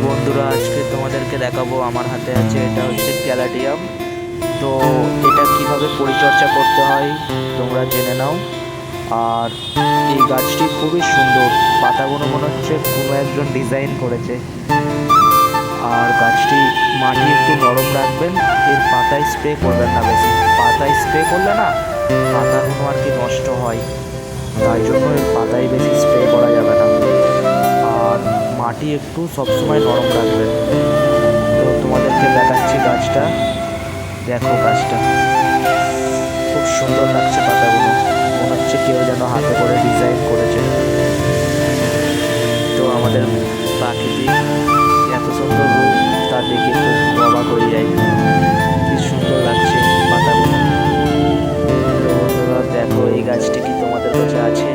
বন্ধুরা, আজকে তোমাদেরকে দেখাবো আমার হাতে আছে এটা হচ্ছে ক্যালাডিয়াম। তো এটা কিভাবে পরিচর্যা করতে হয় তোমরা জেনে নাও। আর এই গাছটি খুবই সুন্দর, পাতাগুলো মনে হচ্ছে কোনো একজন ডিজাইন করেছে। আর গাছটি মাটি একটু নরম রাখবেন, এর পাতায় স্প্রে করবেন না বেশি। পাতায় স্প্রে করলে না পাতাগুলো আর কি নষ্ট হয়, তাই জন্য এর পাতায় বেশি স্প্রে করা যাবে না। আর মাটি একটু সবসময় নরম রাখবেন। তো তোমাদেরকে দেখাচ্ছি গাছটা, দেখো গাছটা খুব সুন্দর লাগছে, পাতাগুলো মনে হচ্ছে কেউ যেন হাতে করে ডিজাইন করেছে। তো আমাদের প্রাকৃতিক এত সুন্দর রূপ তা দেখে খুব অবাক হয়ে যায়, কি সুন্দর লাগছে পাতাগুলো। তো বন্ধুরা দেখো, এই গাছটি কি তোমাদের কাছে আছে?